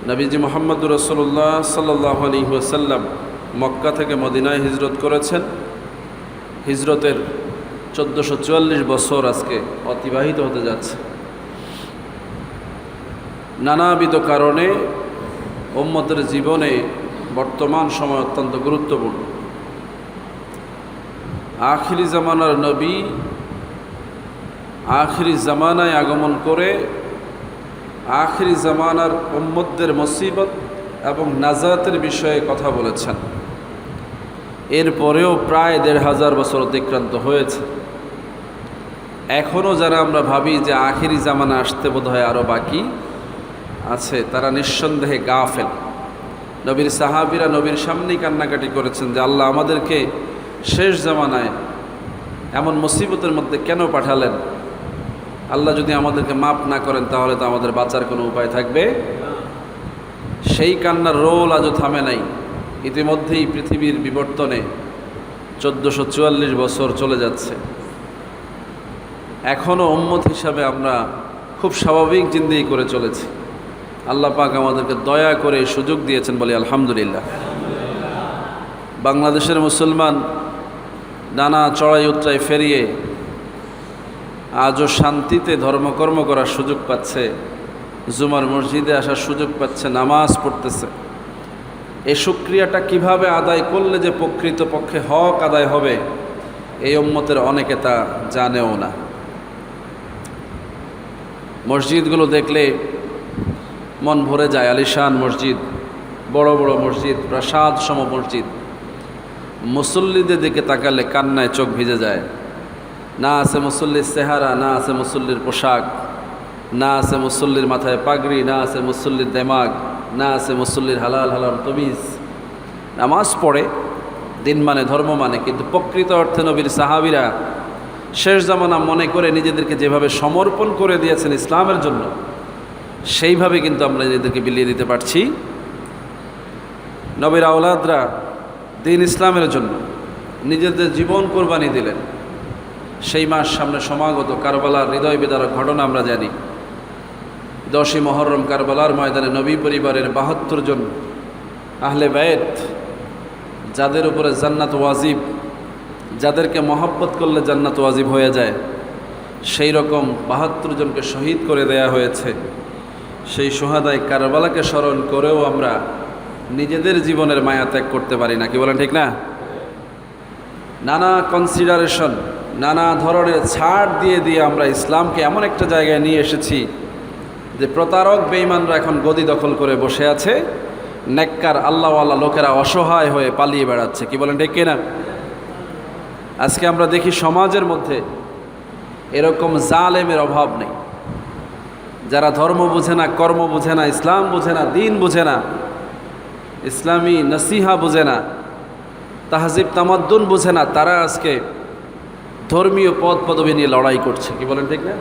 নবীজি মুহাম্মদুর রাসূলুল্লাহ সাল্লাল্লাহু আলাইহি ওয়াসাল্লাম মক্কা থেকে মদিনায় হিজরত করেছেন। হিজরতের 1444 বছর আজকে অতিবাহিত হতে যাচ্ছে। নানাবিধ কারণে উম্মতের জীবনে বর্তমান সময় অত্যন্ত গুরুত্বপূর্ণ। আখিরি জামানার নবী আখিরি জামানায় আগমন করে আখিরি জামানার উম্মতদের মুসিবত এবং নাজাতের বিষয়ে কথা বলেছেন। এরপরেও প্রায় 1500 বছর অতিক্রান্ত হয়েছে। এখনও যারা আমরা ভাবি যে আখিরি জামানা আসতে বোধহয় আরও বাকি আছে, তারা নিঃসন্দেহে গাফেল। নবীর সাহাবীরা নবীর সামনেই কান্নাকাটি করেছেন যে আল্লাহ আমাদেরকে শেষ জামানায় এমন মুসিবতের মধ্যে কেন পাঠালেন? আল্লাহ যদি আমাদেরকে মাফ না করেন তাহলে তো আমাদের বাঁচার কোনো উপায় থাকবে? সেই কান্নার রোল আজও থামে নাই। ইতিমধ্যেই পৃথিবীর বিবর্তনে 1444 বছর চলে যাচ্ছে। এখনও উম্মত হিসাবে আমরা খুব স্বাভাবিক জিন্দেগি করে চলেছি। আল্লাহ পাক আমাদেরকে দয়া করে সুযোগ দিয়েছেন, বলি আলহামদুলিল্লাহ। বাংলাদেশের মুসলমান নানা চড়াই উতরাই ফেরিয়ে আজও শান্তিতে ধর্মকর্ম করার সুযোগ পাচ্ছে, জুমার মসজিদে আসার সুযোগ পাচ্ছে, নামাজ পড়তেছে। এই শুকরিয়াটা কিভাবে আদায় করলে যে প্রকৃতপক্ষে হক আদায় হবে, এই উম্মতের অনেকে তা জানেও না। মসজিদগুলো দেখলে মন ভরে যায়। আলিশান মসজিদ, বড় বড় মসজিদ, প্রাসাদ সম মসজিদ। মুসল্লিদের দিকে তাকালে কান্নায় চোখ ভিজে যায়। না আছে মুসল্লির চেহারা, না আছে মুসল্লির পোশাক, না আছে মুসল্লির মাথায় পাগড়ি, না আছে মুসল্লির দেমাগ, না আছে মুসল্লির হালাল হালাল তমিজ। নামাজ পড়ে, দিন মানে ধর্ম মানে, কিন্তু প্রকৃত অর্থে নবীর সাহাবীরা শেষ জামানা মনে করে নিজেদেরকে যেভাবে সমর্পণ করে দিয়েছেন ইসলামের জন্য, সেইভাবে কিন্তু আমরা নিজেদেরকে বিলিয়ে দিতে পারছি। নবীর আওলাদরা দিন ইসলামের জন্য নিজেদের জীবন কোরবানি দিলেন। সেই মাস সামনে সমাগত, কারবালার হৃদয় বিদারক ঘটনা আমরা জানি। 10ই মুহররম কারবালার ময়দানে নবী পরিবারের 72 জন আহলে বাইত, যাদের উপরে জান্নাত ওয়াজিব, যাদেরকে মহব্বত করলে জান্নাত ওয়াজিব হয়ে যায়, সেই রকম 72 জনকে শহীদ করে দেয়া হয়েছে। সেই সুহাদায় কারবালাকে স্মরণ করেও আমরা নিজেদের জীবনের মায়া ত্যাগ করতে পারি না, কি বলেন ঠিক না? নানা কনসিডারেশন, নানা ধরনের ছাড় দিয়ে দিয়ে আমরা ইসলামকে এমন একটা জায়গায় নিয়ে এসেছি যে প্রতারক বেঈমানরা এখন গদি দখল করে বসে আছে, নেককার আল্লাহওয়ালা লোকেরা অসহায় হয়ে পালিয়ে বেড়াচ্ছে, কি বলেন ঠিক কিনা? আজকে আমরা দেখি সমাজের মধ্যে এরকম জালেমের অভাব নেই, যারা ধর্ম বুঝে না, কর্ম বুঝে না, ইসলাম বুঝে না, দিন বুঝে না, ইসলামী নসিহা বুঝে না, তাহজিব তামাদ্দুন বুঝে না, তারা আজকে ধর্মীয় পদ পদবি নিয়ে লড়াই করছে, কি বলেন ঠিক না?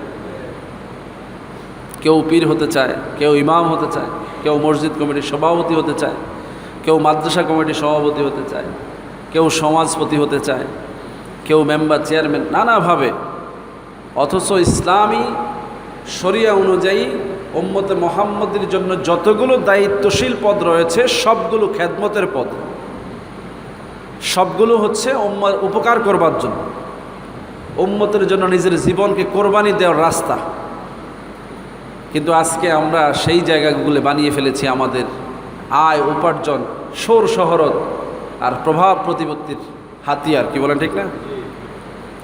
কেউ পীর হতে চায়, কেউ ইমাম হতে চায়, কেউ মসজিদ কমিটির সভাপতি হতে চায়, কেউ মাদ্রাসা কমিটির সভাপতি হতে চায়, কেউ সমাজপতি হতে চায়, কেউ মেম্বার চেয়ারম্যান, নানাভাবে। অথচ ইসলামী শরিয়া অনুযায়ী উম্মতে মুহাম্মদের জন্য যতগুলো দায়িত্বশীল পদ রয়েছে সবগুলো খেদমতের পদ, সবগুলো হচ্ছে উম্মার উপকার করবার জন্য, উম্মতের জন্য নিজের জীবনকে কোরবানি দেওয়ার রাস্তা। কিন্তু আজকে আমরা সেই জায়গাগুলো বানিয়ে ফেলেছি আমাদের আয় উপার্জন, সোর শহরত আর প্রভাব প্রতিপত্তির হাতিয়ার, কি বলেন ঠিক না?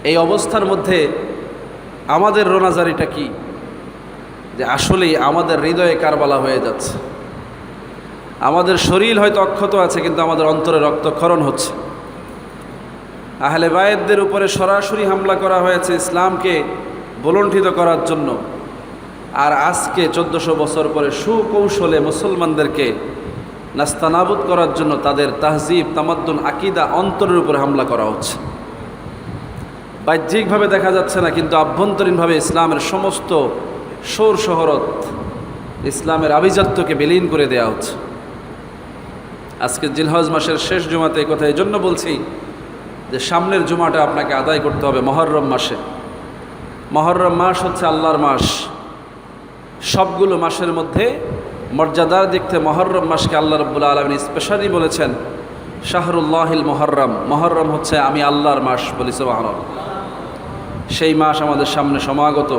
এই অবস্থার মধ্যে আমাদের রোনাজারিটা কি? যে আসলেই আমাদের হৃদয়ে কারবালা হয়ে যাচ্ছে। আমাদের শরীর হয়তো অক্ষত আছে, কিন্তু আমাদের অন্তরে রক্তক্ষরণ হচ্ছে। আহলে বায়েতদের উপরে সরাসরি হামলা করা হয়েছে ইসলামকে বলণ্ঠিত করার জন্য। আর আজকে 1400 বছর পরে সুকৌশলে মুসলমানদেরকে নাস্তানাবুদ করার জন্য তাদের তাহজিব তামাদ্দুন আকিদা অন্তরের উপরে হামলা করা হচ্ছে। বাহ্যিকভাবে দেখা যাচ্ছে না, কিন্তু আভ্যন্তরীণভাবে ইসলামের সমস্ত সোর শহরত, ইসলামের আভিজাত্যকে বিলীন করে দেওয়া হচ্ছে। আজকে জিলহজ মাসের শেষ জুমাতে এই কথা এই জন্য বলছি যে সামনের জুমাটা আপনাকে আদায় করতে হবে মুহররম মাসে। মুহররম মাস হচ্ছে আল্লাহর মাস। সবগুলো মাসের মধ্যে মর্যাদার দিক থেকে মহররম মাসকে আল্লাহ রাব্বুল আলামিন স্পেশালি বলেছেন শাহরুল্লাহিল মুহররম। মুহররম হচ্ছে আমি আল্লাহর মাস, বলি সুবহানাল্লাহ। সেই মাস আমাদের সামনে সমাগত।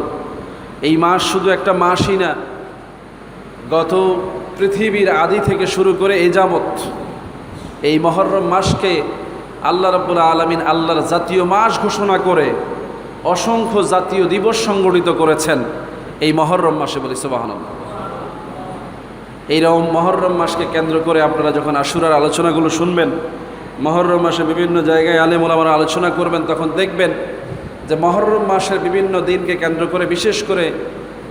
এই মাস শুধু একটা মাসই না, গত পৃথিবীর আদি থেকে শুরু করে এই যাবৎ এই মুহররম মাসকে আল্লাহ রাব্বুল আলামিন আল্লাহর জাতীয় মাস ঘোষণা করে অসংখ্য জাতীয় দিবস সংগঠিত করেছেন এই মুহররম মাসে, বলি সুবহানাল্লাহ। এইরকম মুহররম মাসকে কেন্দ্র করে আপনারা যখন আশুরার আলোচনাগুলো শুনবেন, মুহররম মাসে বিভিন্ন জায়গায় আলেম ওলামারা আলোচনা করবেন, তখন দেখবেন যে মুহররম মাসের বিভিন্ন দিনকে কেন্দ্র করে, বিশেষ করে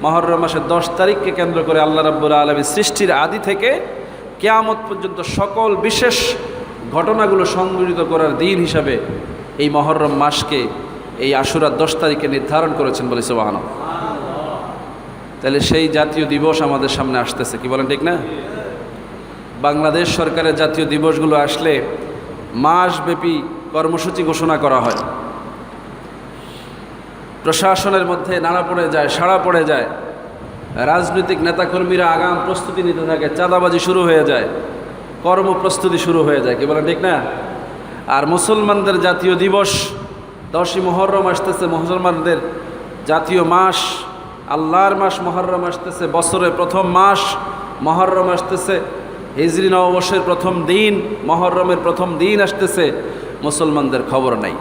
মুহররম মাসের 10 তারিখকে কেন্দ্র করে আল্লাহ রাব্বুল আলামিন সৃষ্টির আদি থেকে কিয়ামত পর্যন্ত সকল বিশেষ ঘটনাগুলো সংগঠিত করার দিন হিসাবে এই মুহররম মাসকে, এই আশুরার 10 তারিখে নির্ধারণ করেছেন, বলি সুবহানাল্লাহ। তাহলে সেই জাতীয় দিবস আমাদের সামনে আসতেছে, কি বলেন ঠিক না? বাংলাদেশ সরকারের জাতীয় দিবসগুলো আসলে মাসব্যাপী কর্মসূচি ঘোষণা করা হয়, প্রশাসনের মধ্যে নাড়া পড়ে যায়, সাড়া পড়ে যায়, রাজনৈতিক নেতাকর্মীরা আগাম প্রস্তুতি নিতে থাকে, চাঁদাবাজি শুরু হয়ে যায়, কর্মপ্রস্তুতি শুরু হয়ে যায়, কি বলেন ঠিক না? আর মুসলমানদের জাতীয় দিবস 10ই মুহররম আসতেছে, মুসলমানদের জাতীয় মাস, আল্লাহর মাস মুহররম আসতেছে, বছরের প্রথম মাস মুহররম আসতেছে, হিজরি নববর্ষের প্রথম দিন মুহররমের প্রথম দিন আসতেছে, মুসলমানদের খবর নাই,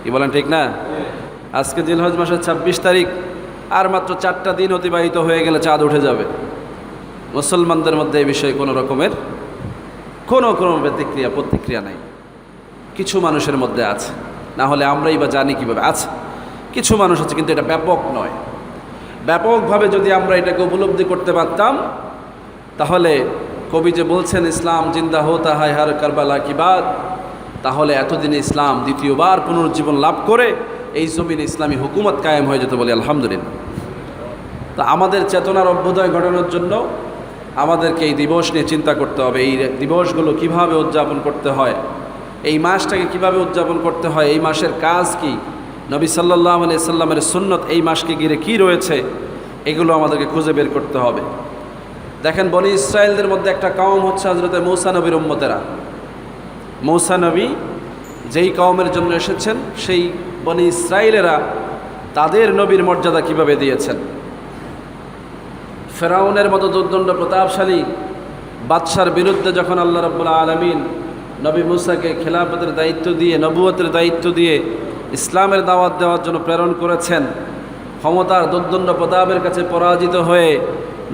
কি বলেন ঠিক না? আজকে জিলহজ মাসের 26 তারিখ, আর মাত্র 4টা দিন অতিবাহিত হয়ে গেলে চাঁদ উঠে যাবে। মুসলমানদের মধ্যে এই বিষয়ে কোনো রকমের কোনো প্রতিক্রিয়া নাই। কিছু মানুষের মধ্যে আছে, না হলে আমরাই বা জানি কীভাবে আছে। কিছু মানুষ আছে, কিন্তু এটা ব্যাপক নয়। ব্যাপকভাবে যদি আমরা এটাকে উপলব্ধি করতে পারতাম, তাহলে কবি যে বলছেন ইসলাম জিন্দা হোতা হায় হার কারবালা কি বাত, তাহলে এতদিনে ইসলাম দ্বিতীয়বার পুনরুজ্জীবন লাভ করে এই জমিনে ইসলামী হুকুমত কায়েম হয়ে যেত, বলি আলহামদুলিল্লাহ। তা আমাদের চেতনার অভ্যুদয় ঘটানোর জন্য আমাদেরকে এই দিবস নিয়ে চিন্তা করতে হবে। এই দিবসগুলো কিভাবে উদযাপন করতে হয়, এই মাসটাকে কিভাবে উদযাপন করতে হয়, এই মাসের কাজ কি, নবী সাল্লাল্লাহু আলাইহি সাল্লামের সুন্নত এই মাসকে ঘিরে কী রয়েছে, এগুলো আমাদেরকে খুঁজে বের করতে হবে। দেখেন, বনি ইসরায়েলদের মধ্যে একটা কওম হচ্ছে হযরত মূসা নবীর উম্মতেরা। মূসা নবী যেই কওমের জন্য এসেছেন, সেই বনি ইসরায়েলেরা তাদের নবীর মর্যাদা কিভাবে দিয়েছেন। ফেরাউনের মতো দুর্দণ্ড প্রতাপশালী বাদশার বিরুদ্ধে যখন আল্লাহ রাব্বুল আলামিন নবী মূসাকে খেলাফতের দায়িত্ব দিয়ে, নবুয়তের দায়িত্ব দিয়ে ইসলামের দাওয়াত দেওয়ার জন্য প্রেরণ করেছেন, ক্ষমতার দুর্দণ্ড প্রতাপের কাছে পরাজিত হয়ে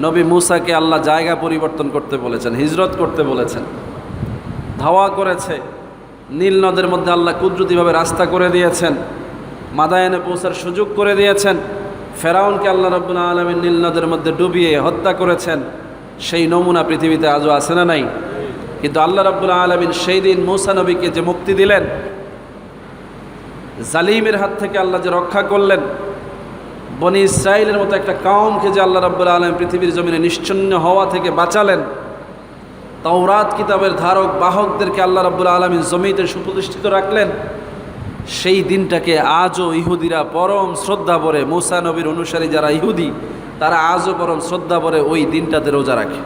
নবী মূসাকে আল্লাহ জায়গা পরিবর্তন করতে বলেছেন, হিজরত করতে বলেছেন, ধাওয়া করেছে। নীল নদের মধ্যে আল্লাহ কুদরতিভাবে রাস্তা করে দিয়েছেন, মাদায়েনে পৌঁছার সুযোগ করে দিয়েছেন। ফেরাউনকে আল্লাহ রাব্বুল আলামিন নীল নদের মধ্যে ডুবিয়ে হত্যা করেছেন। সেই নমুনা পৃথিবীতে আজও আছে না নাই? কিন্তু আল্লাহ রাব্বুল আলামিন সেই দিন মূসা নবীকে যে মুক্তি দিলেন, জালিমের হাত থেকে আল্লাহ যে রক্ষা করলেন, বনি ইসরায়েলের মতো একটা কওমকে যে আল্লাহ রাব্বুল আলামিন পৃথিবীর জমিনে নিশ্চিহ্ন হওয়া থেকে বাঁচালেন, তাওরাত কিতাবের ধারক বাহকদেরকে আল্লাহ রাব্বুল আলামিন জমিতে সুপ্রতিষ্ঠিত রাখলেন, সেই দিনটাকে আজও ইহুদিরা পরম শ্রদ্ধা ভরে, মূসা নবীর অনুসারী যারা ইহুদি, তারা আজও পরম শ্রদ্ধা ভরে ওই দিনটাতে রোজা রাখে।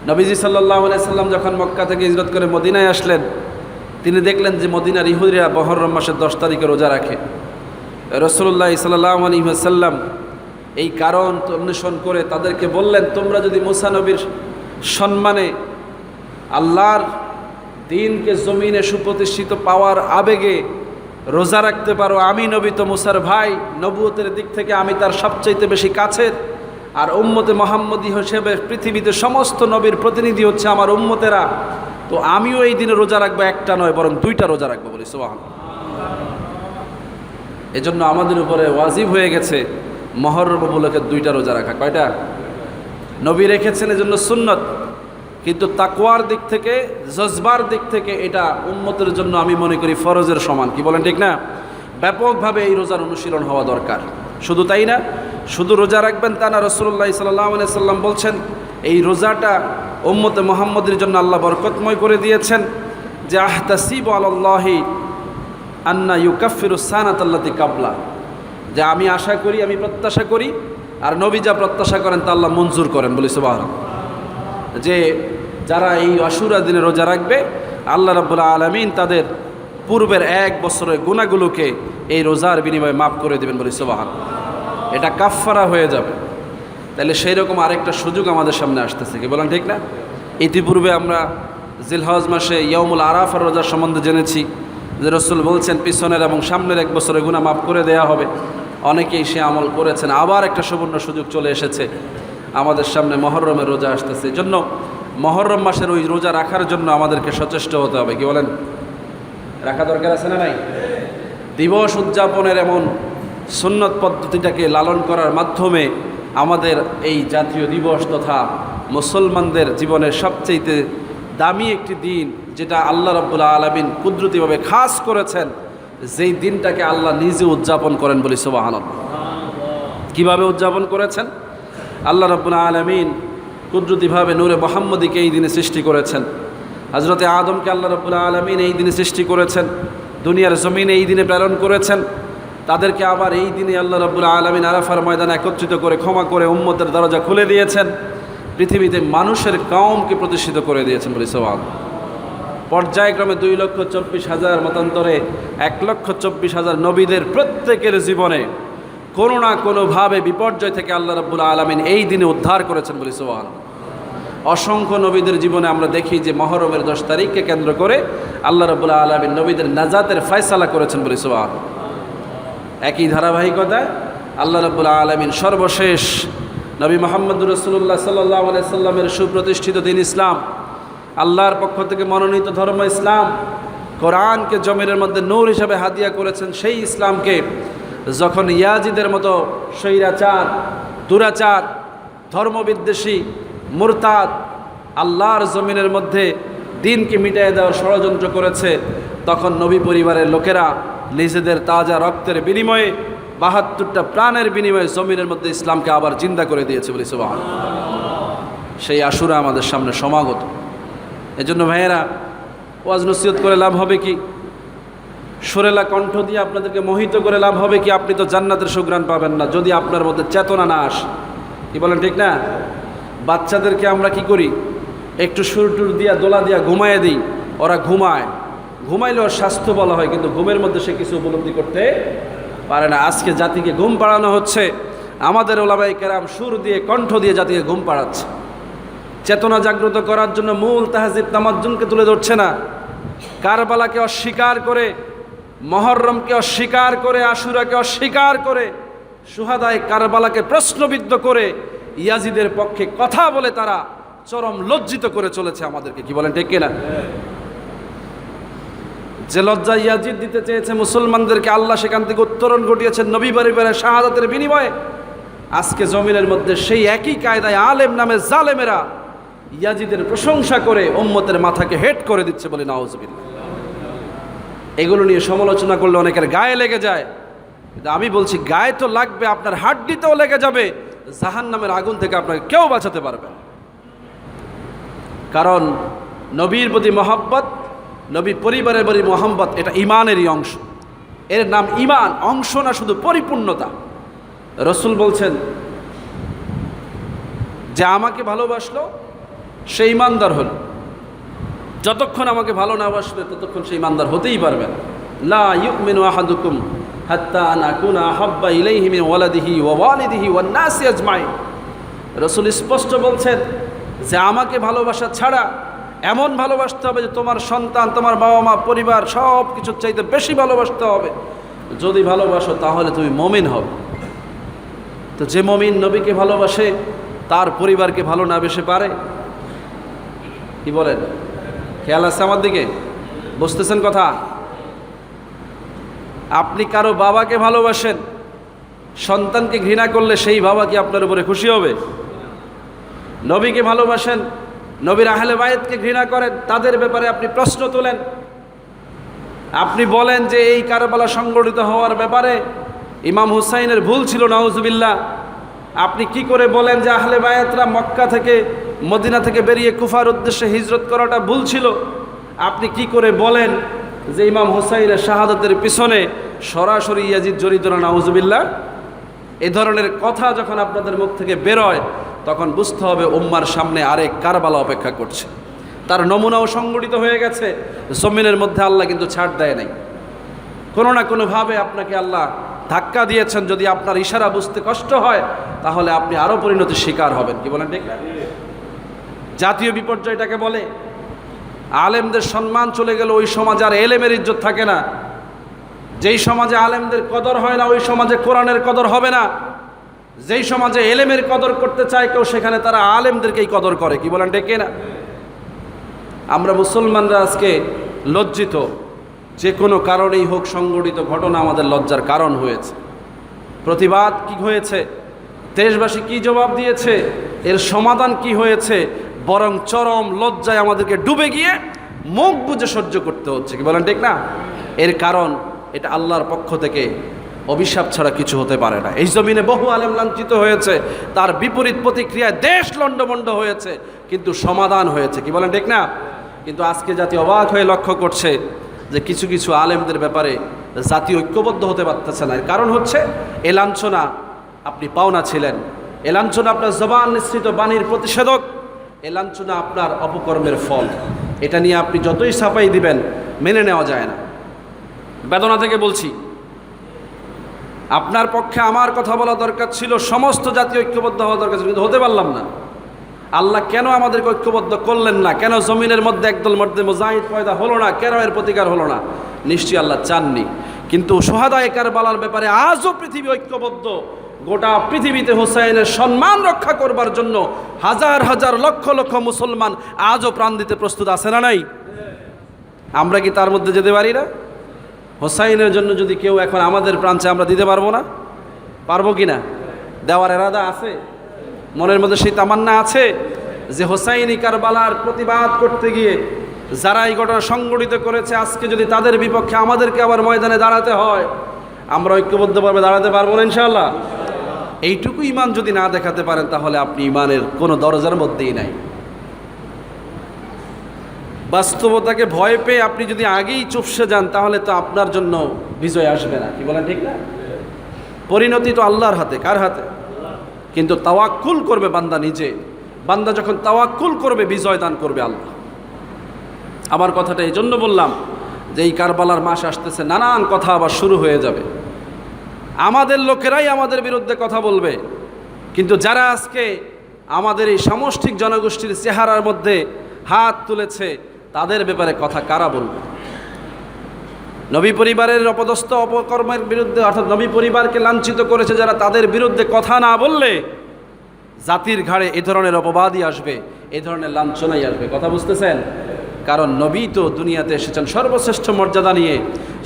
নবীজি সাল্লাল্লাহু আলাইহি সাল্লাম যখন মক্কা থেকে হিজরত করে মদিনায় আসলেন, তিনি দেখলেন যে মদিনার ইহুদিরা মুহররম মাসের 10 তারিখে রোজা রাখে। রাসূলুল্লাহ সাল্লাল্লাহু আলাইহি ওয়াসাল্লাম এই কারণ অন্বেষণ করে তাদেরকে বললেন, তোমরা যদি মূসা নবীর সম্মানে আল্লাহর দিনকে জমিনে সুপ্রতিষ্ঠিত পাওয়ার আবেগে রোজা রাখতে পারো, আমি নবী তো মূসার ভাই, নবুয়তের দিক থেকে আমি তার সবচাইতে বেশি কাছের, আর উম্মতে মুহাম্মদী হিসেবে পৃথিবীতে সমস্ত নবীর প্রতিনিধি হচ্ছে আমার উম্মতেরা, তো আমিও এই দিনে রোজা রাখবো, একটা নয় বরং 2টা রোজা রাখবো, বলি সুবহানাল্লাহ। এজন্য আমাদের উপরে ওয়াজিব হয়ে গেছে মুহররম উপলক্ষে 2টা রোজা রাখা। কয়টা? নবী রেখেছেন, এজন্য সুন্নত, কিন্তু তাকওয়ার দিক থেকে, জজবার দিক থেকে এটা উম্মতের জন্য আমি মনে করি ফরজের সমান, কি বলেন ঠিক না? ব্যাপকভাবে এই রোজার অনুশীলন হওয়া দরকার। শুধু তাই না, শুধু রোজা রাখবেন তা না, রাসূলুল্লাহ সাল্লাল্লাহু আলাইহি সাল্লাম বলছেন এই রোজাটা উম্মতে মুহাম্মদের জন্য আল্লাহ বরকতময় করে দিয়েছেন, যে আহতাসিবু আলাল্লাহি আন্না ইউকাফিরু সানাতাল্লাতি কাবলা, যে আমি আশা করি, আমি প্রত্যাশা করি আর নবী যা প্রত্যাশা করেন তা আল্লাহ মঞ্জুর করেন, বলি সুবহানাল্লাহ। যে যারা এই আশুরা দিনে রোজা রাখবে, আল্লাহ রাব্বুল আলামিন তাদের পূর্বের 1 বছরের গুনাহগুলোকে এই রোজার বিনিময়ে মাফ করে দেবেন, বলি সুবহানাল্লাহ। এটা কাফফারা হয়ে যাবে। তাহলে সেই রকম আরেকটা সুযোগ আমাদের সামনে আসতেছে, কি বলেন ঠিক না? ইতিপূর্বে আমরা জিলহজ মাসে ইয়াউমুল আরাফার রোজার সম্বন্ধে জেনেছি যে রাসূল বলছেন পিছনের এবং সামনের 1 বছরের গুনাহ মাফ করে দেয়া হবে। অনেকেই সে আমল করেছেন। আবার একটা সুবর্ণ সুযোগ চলে এসেছে, আমাদের সামনে মহররমের রোজা আসতেছে। এই জন্য মহররম মাসের ওই রোজা রাখার জন্য আমাদেরকে সচেষ্ট হতে হবে, কি বলেন? রাখা দরকার আছে না নাই? দিবস উদযাপনের এমন সুন্নত পদ্ধতিটাকে লালন করার মাধ্যমে আমাদের এই জাতীয় দিবস তথা মুসলমানদের জীবনের সবচেয়ে দামি একটি দিন, যেটা আল্লাহ রাব্বুল আলামিন কুদরতিভাবে খাস করেছেন, যেই দিনটাকে আল্লাহ নিজে উদযাপন করেন, বলি সুবহানাল্লাহ। কিভাবে উদযাপন করেছেন? আল্লাহ রাব্বুল আলামিন কুদরতিভাবে নূরে মুহাম্মদীকে এই দিনে সৃষ্টি করেছেন। হযরতে আদমকে আল্লাহ রাব্বুল আলামিন এই দিনে সৃষ্টি করেছেন, দুনিয়ার জমিনে এই দিনে প্রেরণ করেছেন। তাদেরকে আবার এই দিনে আল্লাহ রাব্বুল আলামিন আরাফার ময়দানে একত্রিত করে ক্ষমা করে উম্মতের দরজা খুলে দিয়েছেন। পৃথিবীতে মানুষের কওমকে প্রতিষ্ঠিত করে দিয়েছেন, বলি সুবহানাল্লাহ। পর্যায়ক্রমে 2,24,000 মতান্তরে 1,24,000 নবীদের প্রত্যেকের জীবনে কোনো না কোনোভাবে বিপর্যয় থেকে আল্লাহ রাব্বুল আলামিন এই দিনে উদ্ধার করেছেন, বলি সুবহানাল্লাহ। অসংখ্য নবীদের জীবনে আমরা দেখি যে মহরমের 10 তারিখকে কেন্দ্র করে আল্লাহ রাব্বুল আলামিন নবীদের নাজাতের ফয়সালা করেছেন, বলি সুবহানাল্লাহ। একই ধারাবাহিকতায় আল্লাহ রাব্বুল আলামিন সর্বশেষ নবী মুহাম্মদুর রাসূলুল্লাহ সাল্লাল্লাহু আলাইহি সাল্লামের সুপ্রতিষ্ঠিত দিন ইসলাম, আল্লাহর পক্ষ থেকে মনোনীত ধর্ম ইসলাম, কোরআনকে জমিনের মধ্যে নূর হিসাবে হাদিয়া করেছেন, সেই ইসলামকে যখন ইয়াজিদের মতো স্বৈরাচার, দুরাচার, ধর্মবিদ্বেষী, মুরতাদ আল্লাহর জমিনের মধ্যে দিনকে মিটিয়ে দেওয়ার ষড়যন্ত্র করেছে, তখন নবী পরিবারের লোকেরা নিজেদের তাজা রক্তের বিনিময়ে 72টা প্রাণের বিনিময়ে জমিনের মধ্যে ইসলামকে আবার জিন্দা করে দিয়েছে, বলি সুবহানাল্লাহ। সেই আশুরা আমাদের সামনে সমাগত। এজন্য ভাইয়েরা, ওয়াজ নসিহত করে লাভ হবে কি? সুরেলা কণ্ঠ দিয়ে আপনাদেরকে মোহিত করে লাভ হবে কি? আপনি তো জান্নাতের সুঘ্রাণ পাবেন না যদি আপনার মধ্যে চেতনা না আসে, কি বলেন ঠিক না? বাচ্চাদেরকে আমরা কি করি? একটু সুর টুর দিয়া দোলা দিয়া ঘুমাইয়ে দিই, ওরা ঘুমায়। ঘুমাইলে ওর স্বাস্থ্য বলা হয়, কিন্তু ঘুমের মধ্যে সে কিছু উপলব্ধি করতে পারে না। আজকে জাতিকে ঘুম পাড়ানো হচ্ছে, আমাদের ওলামায়ে কেরাম সুর দিয়ে কণ্ঠ দিয়ে জাতিকে ঘুম পাড়াচ্ছে। চেতনা জাগ্রত করার জন্য মূল তাহজিব তামাজ্জুনকে তুলে ধরছে না, কারবালাকে অস্বীকার করে, মহররমকে অস্বীকার করে, আশুরাকে অস্বীকার করে, শুহাদায়ে কারবালাকে প্রশ্নবিদ্ধ করে ইয়াজিদের পক্ষে কথা বলে তারা চরম লজ্জিত করে চলেছে আমাদেরকে, কি বলেন ঠিক কিনা? যে লজ্জা ইয়াজিদ দিতে চেয়েছে মুসলমানদেরকে, আল্লাহ সেখান থেকে উত্তরণ ঘটিয়েছেন নবী পরিবারের শাহাদাতের বিনিময়ে। আজকে জমিনের মধ্যে সেই একই কায়দায় আলেম নামে জালেমেরা ইয়াজিদের প্রশংসা করে উম্মতের মাথাকে হেট করে দিচ্ছে, বলে নাউজুবিল্লাহ। এগুলো নিয়ে সমালোচনা করলে অনেকের গায়ে লেগে যায়, কিন্তু আমি বলছি গায়ে তো লাগবে, আপনার হাড্ডিতেও লেগে যাবে। জাহান্নামের আগুন থেকে আপনাকে কেউ বাঁচাতে পারবে না। কারণ নবীর প্রতি মহব্বত, নবী পরিবারের প্রতি মহব্বত, এটা ইমানেরই অংশ। এর নাম ইমান, অংশ না শুধু পরিপূর্ণতা। রসুল বলছেন যে আমাকে ভালোবাসলো সে ইমানদার হল, যতক্ষণ আমাকে ভালো না বাসবে ততক্ষণ সে ইমানদার হতেই পারবে না। লা ইউমিনু আহাদুকুম হাত্তা আকুনা আহাব্বা ইলাইহি মিন ওয়ালাদিহি ওয়া ওয়ালিদিহি ওয়ান নাসি আজমাইন। রসুল স্পষ্ট বলছেন যে আমাকে ভালোবাসা ছাড়া এমন ভালোবাসতে হবে যে তোমার সন্তান, তোমার বাবা মা, পরিবার সব কিছুর চাইতে বেশি ভালোবাসতে হবে। যদি ভালোবাসো তাহলে তুমি মুমিন হবে। তো যে মুমিন নবীকে ভালোবাসে তার পরিবারকে ভালো না বেশে পারে? কি বলেন? খেয়াল আছে আমার দিকে? বুঝতেছেন কথা? আপনি কারো বাবাকে ভালোবাসেন, সন্তানকে ঘৃণা করলে সেই বাবা কি আপনার উপরে খুশি হবে? নবীকে ভালোবাসেন, নবীর আহলে বায়তকে ঘৃণা করেন, তাদের ব্যাপারে আপনি প্রশ্ন তোলেন। আপনি বলেন যে এই কারবালা সংগঠিত হওয়ার ব্যাপারে ইমাম হুসাইনের ভুল ছিল, নাউজুবিল্লাহ। আপনি কি করে বলেন যে আহলে বায়াতরা মক্কা থেকে, মদিনা থেকে বেরিয়ে কুফার উদ্দেশ্যে হিজরত করাটা ভুল ছিল? আপনি কি করে বলেন যে ইমাম হুসাইনের শাহাদাতের পিছনে সরাসরি ইয়াজিদ জড়িত না, নাউজুবিল্লাহ? এ ধরনের কথা যখন আপনাদের মুখ থেকে বেরোয় তখন বুঝতে হবে উম্মার সামনে আরেক কারবালা অপেক্ষা করছে। তার নমুনাও সংগঠিত হয়ে গেছে জমিনের মধ্যে। আল্লাহ কিন্তু ছাড় দেয় নাই। কোনো না কোনোভাবে আপনাকে আল্লাহ ধাক্কা দিয়েছেন। যদি আপনার ইশারা বুঝতে কষ্ট হয় তাহলে আপনি আরও পরিণতির শিকার হবেন। কি বলেন ঠিক না? জাতীয় বিপর্যয়টাকে বলে। আলেমদের সম্মান চলে গেল, ওই সমাজে আর এলেমের ইজ্জত থাকে না। যেই সমাজে আলেমদের কদর হয় না ওই সমাজে কোরআনের কদর হবে না। যেই সমাজে এলেমের কদর করতে চায় কেউ সেখানে তারা আলেমদেরকেই কদর করে। কি বলেন ঠিক না? আমরা মুসলমানরা আজকে লজ্জিত। যে কোনো কারণেই হোক সংগঠিত ঘটনা আমাদের লজ্জার কারণ হয়েছে। প্রতিবাদ কি হয়েছে, দেশবাসী কি জবাব দিয়েছে, এর সমাধান কি হয়েছে, বরং চরম লজ্জায় আমাদেরকে ডুবে গিয়ে মুখ বুজে সহ্য করতে হচ্ছে। কি বলেন ঠিক না? এর কারণ এটা আল্লাহর পক্ষ থেকে অভিশাপ ছাড়া কিছু হতে পারে না। এই জমিনে বহু আলেম লাঞ্ছিত হয়েছে, তার বিপরীত প্রতিক্রিয়ায় দেশ লণ্ডভণ্ড হয়েছে, কিন্তু সমাধান হয়েছে। কি বলেন ঠিক না? কিন্তু আজকে জাতি অবাক হয়ে লক্ষ্য করছে যে কিছু কিছু আলেমদের ব্যাপারে জাতি ঐক্যবদ্ধ হতে পারতেছে না। এর কারণ হচ্ছে এ লাঞ্ছনা আপনি পাওনা ছিলেন, এ লাঞ্ছনা আপনার জবান নিঃসৃত বাণীর প্রতিষেধক, এ লাঞ্ছনা আপনার অপকর্মের ফল। এটা নিয়ে আপনি যতই ছাপাই দিবেন মেনে নেওয়া যায় না। বেদনা থেকে বলছি, আপনার পক্ষে আমার কথা বলা দরকার ছিল, সমস্ত জাতি ঐক্যবদ্ধ হওয়া দরকার ছিল, কিন্তু হতে পারলাম না। আল্লাহ কেন আমাদেরকে ঐক্যবদ্ধ করলেন না? কেন জমিনের মধ্যে একদল মধ্যে মুজাহিদ পয়দা হলো না? কেন এর প্রতিকার হলো না? নিশ্চয়ই আল্লাহ চাননি। কিন্তু শুহাদায়ে কারবালার ব্যাপারে আজও পৃথিবী ঐক্যবদ্ধ। গোটা পৃথিবীতে হোসাইনের সম্মান রক্ষা করবার জন্য হাজার হাজার লক্ষ লক্ষ মুসলমান আজও প্রাণ দিতে প্রস্তুত আছে না নাই? আমরা কি তার মধ্যে যেতে পারি না? হোসাইনের জন্য যদি কেউ এখন আমাদের প্রাণ চায় আমরা দিতে পারবো না? পারবো কি না? দেওয়ার এরাদা আছে? মনের মধ্যে সেই তামান্না আছে যে হোসাইনি কারবালার প্রতিবাদ করতে গিয়ে যারা এই ঘটনা সংগঠিত করেছে আজকে যদি তাদের বিপক্ষে আমাদেরকে আবার ময়দানে দাঁড়াতে হয় আমরা ঐক্যবদ্ধভাবে দাঁড়াতে পারবো না ইনশাআল্লাহ? এইটুকু ইমান যদি না দেখাতে পারেন তাহলে আপনি ইমানের কোনো দরজার মধ্যেই নাই। বাস্তবতাকে ভয় পেয়ে আপনি যদি আগেই চুপসে যান তাহলে তো আপনার জন্য বিজয় আসবে না। কি বলেন ঠিক না? পরিণতি তো আল্লাহর হাতে। কার হাতে? কিন্তু তাওয়াক্কুল করবে বান্দা নিজে। বান্দা যখন তাওয়াক্কুল করবে বিজয় দান করবে আল্লাহ। আমার কথাটা এই জন্য বললাম যে এই কারবালার মাস আসতেছে, নানান কথা আবার শুরু হয়ে যাবে। আমাদের লোকেরাই আমাদের বিরুদ্ধে কথা বলবে, কিন্তু যারা আজকে আমাদের এই সামষ্টিক জনগোষ্ঠীর চেহারার মধ্যে হাত তুলেছে তাদের ব্যাপারে কথা কারা বলবে? নবী পরিবারের অপদস্থ অপকর্মের বিরুদ্ধে, অর্থাৎ নবী পরিবারকে লাঞ্ছিত করেছে যারা, তাদের বিরুদ্ধে কথা না বললে জাতির ঘাড়ে এ ধরনের অপবাদই আসবে, এ ধরনের লাঞ্ছনাই আসবে। কথা বুঝতেছেন? কারণ নবী তো দুনিয়াতে এসেছেন সর্বশ্রেষ্ঠ মর্যাদা নিয়ে।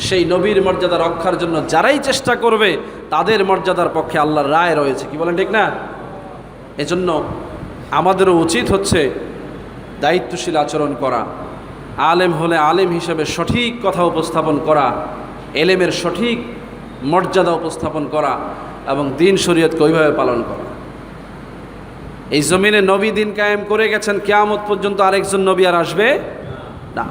সেই নবীর মর্যাদা রক্ষার জন্য যারাই চেষ্টা করবে তাদের মর্যাদার পক্ষে আল্লাহর রায় রয়েছে। কি বলেন ঠিক না? এজন্য আমাদেরও উচিত হচ্ছে দায়িত্বশীল আচরণ করা, আলেম হলে আলেম হিসেবে সঠিক কথা উপস্থাপন করা, এলেমের সঠিক মর্যাদা উপস্থাপন করা এবং দিন শরীয়তকে ওইভাবে পালন করা। এই জমিনে নবী দিন কায়েম করে গেছেন, কিয়ামত পর্যন্ত আরেকজন নবী আর আসবে না।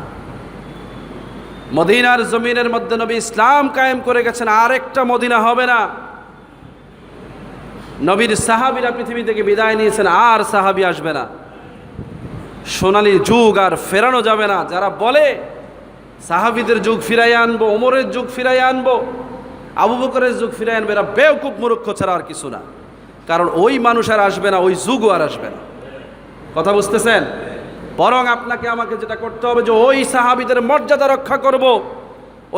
মদিনার জমিনের মধ্যে নবী ইসলাম কায়েম করে গেছেন, আরেকটা মদিনা হবে না। নবীর সাহাবীরা পৃথিবী থেকে বিদায় নিয়েছেন, আর সাহাবী আসবে না। সোনালী যুগ আর ফেরানো যাবে না। যারা বলে সাহাবীদের যুগ ফিরাই আনবো, ওমরের যুগ ফিরাই আনবো, আবু বকরের যুগ ফিরাই আনবে, এরা বেওকুফ মূর্খ ছাড়া আর কিছু না। কারণ ওই মানুষ আর আসবে না, ওই যুগও আর আসবে না। কথা বুঝতেছেন? বরং আপনাকে আমাকে যেটা করতে হবে যে ওই সাহাবীদের মর্যাদা রক্ষা করব,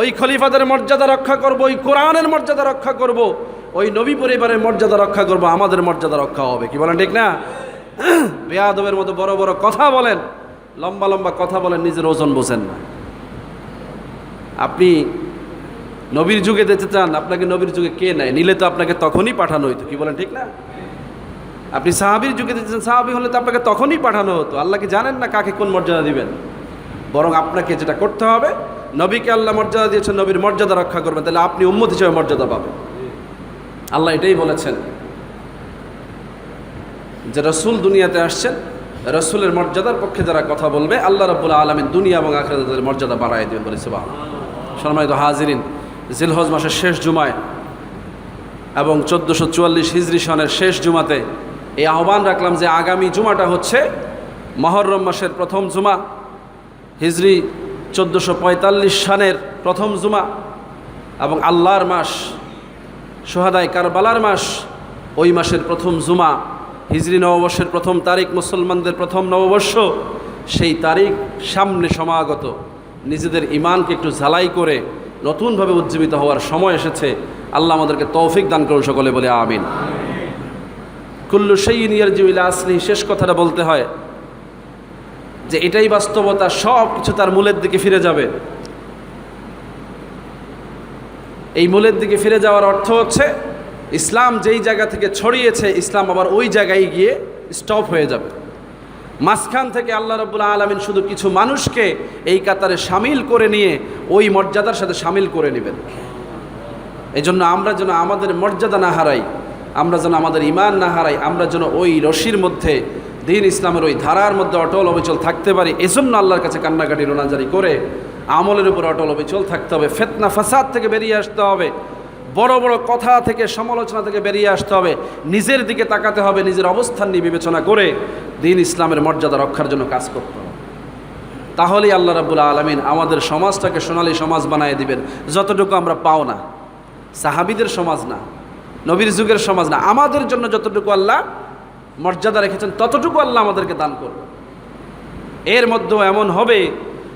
ওই খলিফাদের মর্যাদা রক্ষা করব, ওই কোরআনের মর্যাদা রক্ষা করব, ওই নবী পরিবারের মর্যাদা রক্ষা করব, আমাদের মর্যাদা রক্ষা হবে। কি বলেন ঠিক না? বেয়াদবের মতো বড় বড় কথা বলেন, লম্বা লম্বা কথা বলেন, নিজের ওজন বোঝেন না। আপনি নবীর যুগে যেতে চান, আপনাকে নবীর যুগে কে নেয়? নিলে তো আপনাকে তখনই পাঠানো হইতো। কি বলেন ঠিক না? আপনি সাহাবীর যুগে যেতে চান, সাহাবী হলে তো আপনাকে তখনই পাঠানো হতো। আল্লাহ কি জানেন না কাকে কোন মর্যাদা দিবেন? বরং আপনাকে যেটা করতে হবে, নবীকে আল্লাহ মর্যাদা দিয়েছেন, নবীর মর্যাদা রক্ষা করবেন, তাহলে আপনি উম্মত হিসেবে মর্যাদা পাবেন। আল্লাহ এটাই বলেছেন যে রসুল দুনিয়াতে আসছেন, রসুলের মর্যাদার পক্ষে যারা কথা বলবে আল্লাহ রাব্বুল আলামিন দুনিয়া এবং আখিরাতে তাদের মর্যাদা বাড়ায় দেবেন বলে সুবহানাল্লাহ। সম্মানিত হাজিরিন, জিলহজ মাসের শেষ জুমায় এবং 1444 হিজরি সনের শেষ জুমাতে এই আহ্বান রাখলাম যে আগামী জুমাটা হচ্ছে মুহররম মাসের প্রথম জুমা, হিজরি 1445 সনের প্রথম জুমা এবং আল্লাহর মাস, শুহাদায়ে কারবালার মাস, ওই মাসের প্রথম জুমা, হিজরি নববর্ষের প্রথম তারিখ, মুসলমানদের প্রথম নববর্ষ, সেই তারিখ সামনে সমাগত। নিজেদের ইমানকে একটু ঝালাই করে নতুনভাবে উজ্জীবিত হওয়ার সময় এসেছে। আল্লাহ আমাদেরকে তৌফিক দান করুন, সকলে বলে আমিন। কুল্লু শাইইন ইয়ারজিউ ইলা আসলিহি, শেষ কথাটা বলতে হয় যে এটাই বাস্তবতা, সব কিছু তার মূলের দিকে ফিরে যাবে। এই মূলের দিকে ফিরে যাওয়ার অর্থ হচ্ছে ইসলাম যেই জায়গা থেকে ছড়িয়েছে, ইসলাম আবার ওই জায়গায় গিয়ে স্টপ হয়ে যাবে। মাঝখান থেকে আল্লাহ রাব্বুল আলামিন শুধু কিছু মানুষকে এই কাতারে শামিল করে নিয়ে ওই মর্যাদার সাথে শামিল করে নেবেন। এই জন্য আমরা যেন আমাদের মর্যাদা না হারাই, আমরা যেন আমাদের ঈমান না হারাই, আমরা যেন ওই রশির মধ্যে, দ্বীন ইসলামের ওই ধারার মধ্যে অটল অবিচল থাকতে পারি। এজন্য আল্লাহর কাছে কান্নাকাটি রোনাজারি করে আমলের উপর অটল অবিচল থাকতে হবে। ফিতনা ফাসাদ থেকে বেরিয়ে আসতে হবে, বড় বড় কথা থেকে, সমালোচনা থেকে বেরিয়ে আসতে হবে। নিজের দিকে তাকাতে হবে, নিজের অবস্থান নিয়ে বিবেচনা করে দ্বীন ইসলামের মর্যাদা রক্ষার জন্য কাজ করতে হবে। তাহলেই আল্লাহ রাব্বুল আলামিন আমাদের সমাজটাকে সোনালী সমাজ বানিয়ে দিবেন। যতটুকু আমরা পাও না, সাহাবীদের সমাজ না, নবীর যুগের সমাজ না, আমাদের জন্য যতটুকু আল্লাহ মর্যাদা রেখেছেন ততটুকু আল্লাহ আমাদেরকে দান করবে। এর মধ্যেও এমন হবে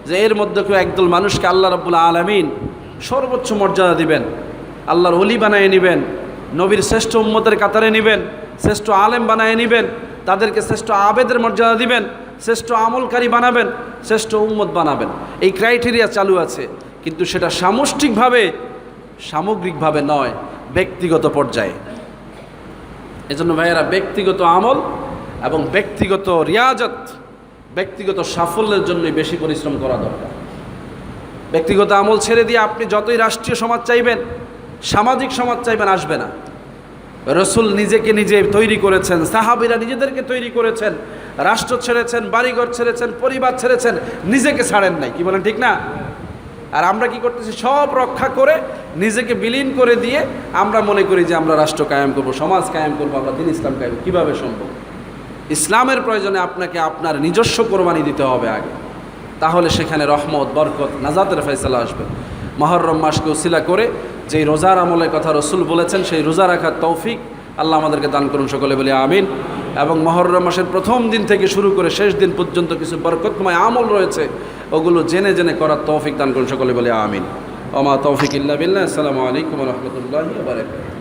যে এর মধ্যে কেউ একদল মানুষকে আল্লাহ রাব্বুল আলামিন সর্বোচ্চ মর্যাদা দিবেন, আল্লাহর ওলি বানায় নেবেন, নবীর শ্রেষ্ঠ উম্মতের কাতারে নেবেন, শ্রেষ্ঠ আলেম বানায় নেবেন, তাদেরকে শ্রেষ্ঠ আবেদের মর্যাদা দিবেন, শ্রেষ্ঠ আমলকারী বানাবেন, শ্রেষ্ঠ উম্মত বানাবেন। এই ক্রাইটেরিয়া চালু আছে, কিন্তু সেটা সামষ্টিকভাবে, সামগ্রিকভাবে নয়, ব্যক্তিগত পর্যায়ে। এজন্য ভাইয়েরা, ব্যক্তিগত আমল এবং ব্যক্তিগত রিয়াজত, ব্যক্তিগত সাফল্যের জন্যই বেশি পরিশ্রম করা দরকার। ব্যক্তিগত আমল ছেড়ে দিয়ে আপনি যতই রাষ্ট্রীয় সমাজ চাইবেন, সামাজিক সমাজ চাইবেন, আসবে না। রসুল নিজেকে নিজে তৈরি করেছেন, সাহাবীরা নিজেদেরকে তৈরি করেছেন, রাষ্ট্র ছেড়েছেন, বাড়িঘর ছেড়েছেন, পরিবার ছেড়েছেন, নিজেকে ছাড়েন নাই। কি বলেন, ঠিক না? আর আমরা কি করতেছি? সব রক্ষা করে নিজেকে বিলীন করে দিয়ে আমরা মনে করি যে আমরা রাষ্ট্র কায়েম করব, সমাজ কায়েম করব, আমরা দ্বীন ইসলাম কায়েম। কীভাবে সম্ভব? ইসলামের প্রয়োজনে আপনাকে আপনার নিজস্ব কোরবানি দিতে হবে আগে, তাহলে সেখানে রহমত, বরকত, নাজাতের ফয়সালা আসবে। মুহররম মাসকে উসিলা করে যেই রোজার আমলের কথা রসুল বলেছেন, সেই রোজা রাখার তৌফিক আল্লাহ আমাদেরকে দান করুন, সকলে বলি আমিন। এবং মুহররম মাসের প্রথম দিন থেকে শুরু করে শেষ দিন পর্যন্ত কিছু বরকতময় আমল রয়েছে, ওগুলো জেনে জেনে করার তৌফিক দান করুন, সকলে বলি আমিন। ওমা তৌফিক ইল্লা বিল্লাহ। আসসালামু আলাইকুম ওয়া রাহমাতুল্লাহি ওয়া বারাকাতুহু।